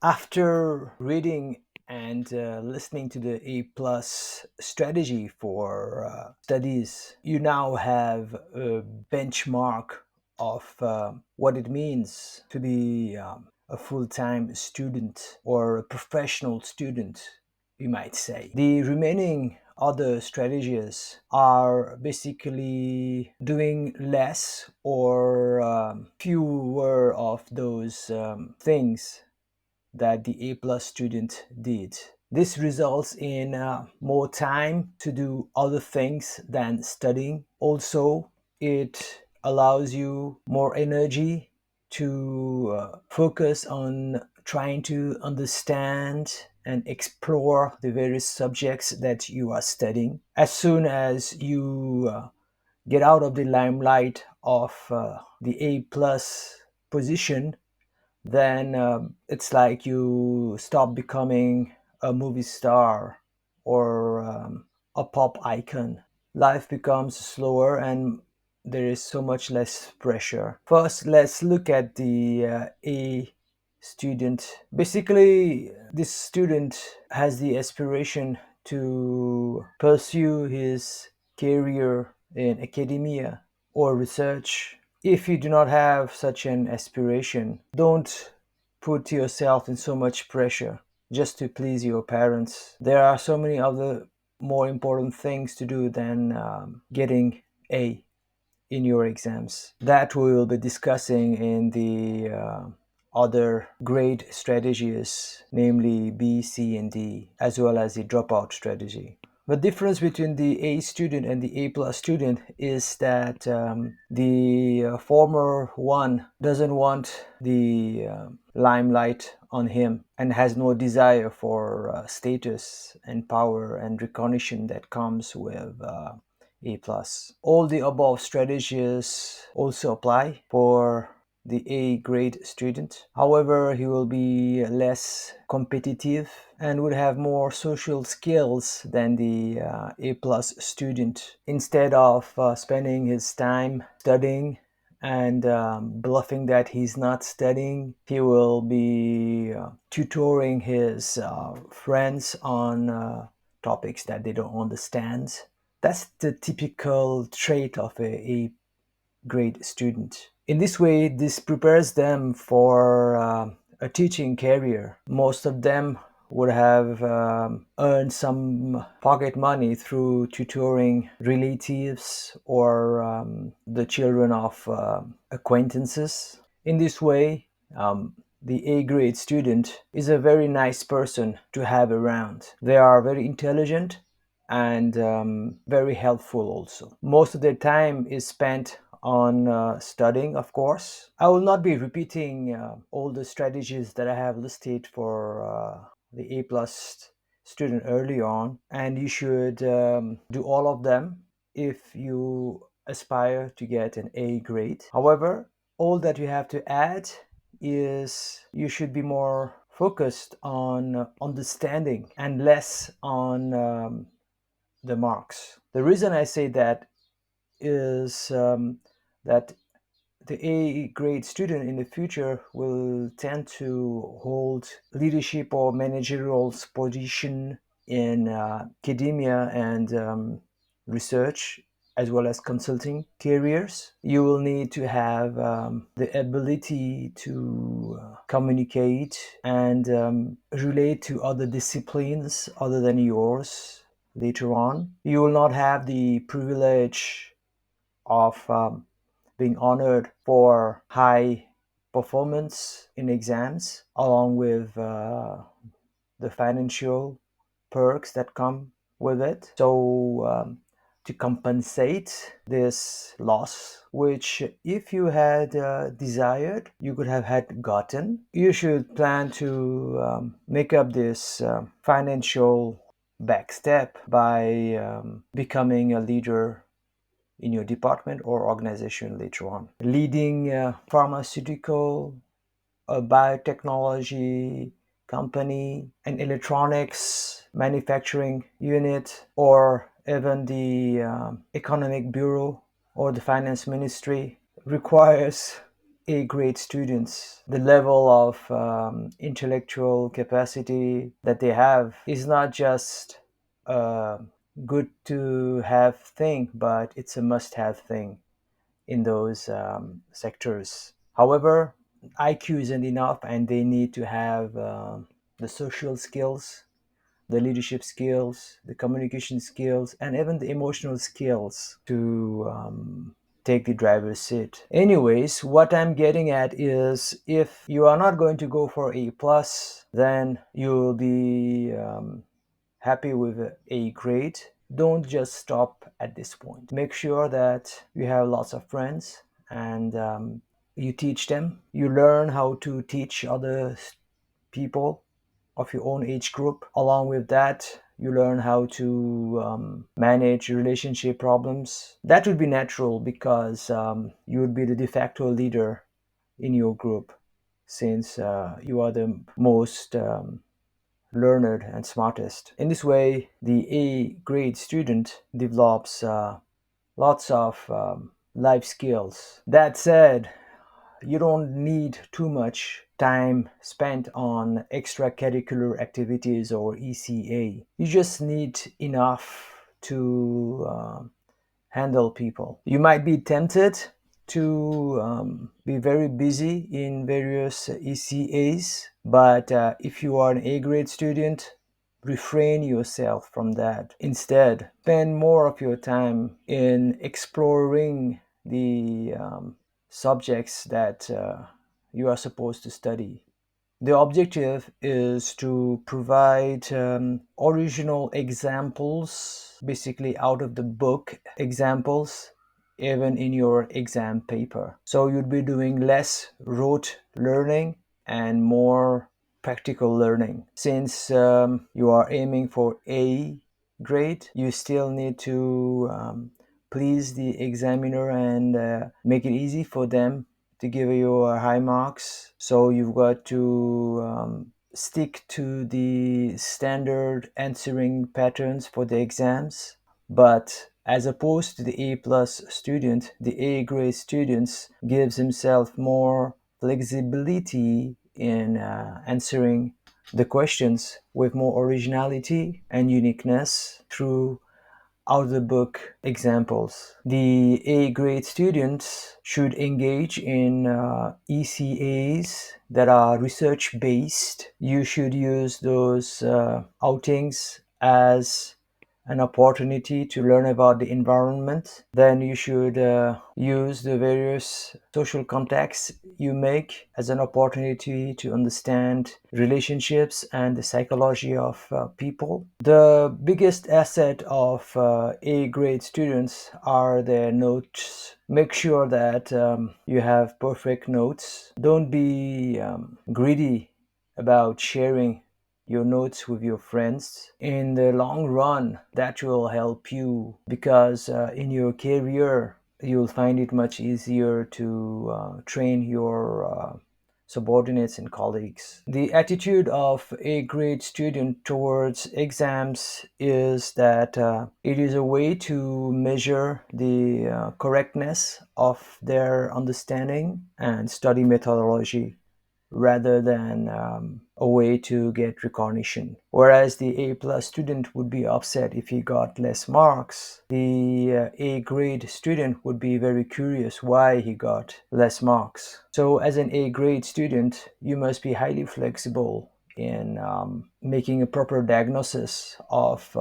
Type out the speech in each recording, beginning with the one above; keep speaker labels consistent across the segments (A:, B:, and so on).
A: After reading and listening to the A plus strategy for studies, you now have a benchmark of what it means to be a full time student or a professional student, we might say. The remaining other strategies are basically doing less or fewer of those things that the A plus student did. This results in more time to do other things than studying. Also, it allows you more energy to focus on trying to understand and explore the various subjects that you are studying. As soon as you get out of the limelight of the A plus position, then it's like you stop becoming a movie star or a pop icon. Life becomes slower and there is so much less pressure. First, let's look at the A student. Basically, this student has the aspiration to pursue his career in academia or research. If you do not have such an aspiration, don't put yourself in so much pressure just to please your parents. There are so many other more important things to do than getting A in your exams. That we will be discussing in the other grade strategies, namely B, C, and D, as well as the dropout strategy. The difference between the A student and the A plus student is that the former one doesn't want the limelight on him and has no desire for status and power and recognition that comes with A plus. All the above strategies also apply for the A grade student. However, he will be less competitive and would have more social skills than the A plus student. Instead of spending his time studying and bluffing that he's not studying, he will be tutoring his friends on topics that they don't understand. That's the typical trait of a grade student. In this way, this prepares them for a teaching career. Most of them would have earned some pocket money through tutoring relatives or the children of acquaintances. In this way, the A grade student is a very nice person to have around. They are very intelligent and very helpful also. Most of their time is spent on studying, of course. I will not be repeating all the strategies that I have listed for the A plus student early on, and you should do all of them if you aspire to get an A grade. However, all that you have to add is you should be more focused on understanding and less on the marks. The reason I say that is that the A grade student in the future will tend to hold leadership or managerial position in academia and research as well as consulting careers. You will need to have the ability to communicate and relate to other disciplines other than yours later on. You will not have the privilege of being honored for high performance in exams, along with the financial perks that come with it. So, to compensate this loss, which if you had desired, you could have had gotten, you should plan to make up this financial backstep by becoming a leader in your department or organization later on. Leading a pharmaceutical, a biotechnology company, an electronics manufacturing unit, or even the economic bureau or the finance ministry requires A grade students, the level of intellectual capacity that they have is not just a good to have thing, but it's a must have thing in those sectors. However, IQ isn't enough, and they need to have the social skills, the leadership skills, the communication skills, and even the emotional skills to take the driver's seat. Anyways, what I'm getting at is if you are not going to go for A plus, then you'll be happy with A grade. Don't just stop at this point. Make sure that you have lots of friends and you teach them. You learn how to teach other people of your own age group. Along with that, you learn how to manage relationship problems. That would be natural because you would be the de facto leader in your group since you are the most learned and smartest. In this way, the A grade student develops lots of life skills. That said, you don't need too much time spent on extracurricular activities or ECA. You just need enough to handle people. You might be tempted to be very busy in various ECAs, but if you are an A grade student, refrain yourself from that. Instead, spend more of your time in exploring the subjects that you are supposed to study. The objective is to provide original examples, basically out of the book examples, even in your exam paper. So you'd be doing less rote learning and more practical learning. Since you are aiming for A grade, you still need to please the examiner and make it easy for them to give you high marks. So you've got to stick to the standard answering patterns for the exams. But as opposed to the A plus student, the A grade students gives himself more flexibility in answering the questions with more originality and uniqueness through out of the book examples. The A grade students should engage in ECAs that are research based. You should use those outings as an opportunity to learn about the environment. Then you should use the various social contacts you make as an opportunity to understand relationships and the psychology of people. The biggest asset of A grade students are their notes. Make sure that you have perfect notes. Don't be greedy about sharing your notes with your friends. In the long run, that will help you because in your career, you'll find it much easier to train your subordinates and colleagues. The attitude of a grade student towards exams is that it is a way to measure the correctness of their understanding and study methodology rather than a way to get recognition. Whereas the A plus student would be upset if he got less marks, the A grade student would be very curious why he got less marks. So as an A grade student, you must be highly flexible in making a proper diagnosis of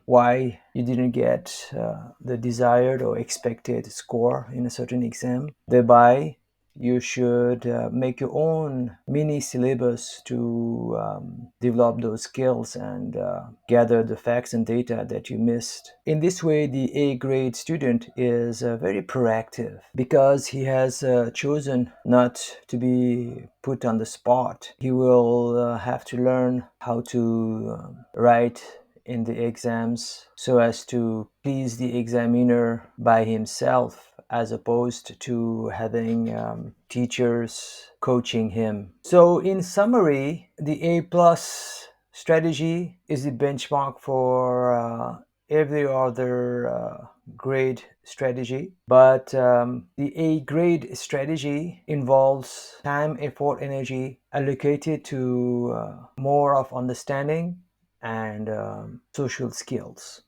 A: why you didn't get the desired or expected score in a certain exam. Thereby, you should make your own mini syllabus to develop those skills and gather the facts and data that you missed. In this way, the A grade student is very proactive because he has chosen not to be put on the spot. He will have to learn how to write in the exams so as to please the examiner by himself as opposed to having teachers coaching him. So in summary, the A plus strategy is the benchmark for every other grade strategy, but the A grade strategy involves time, effort, energy allocated to more of understanding and social skills.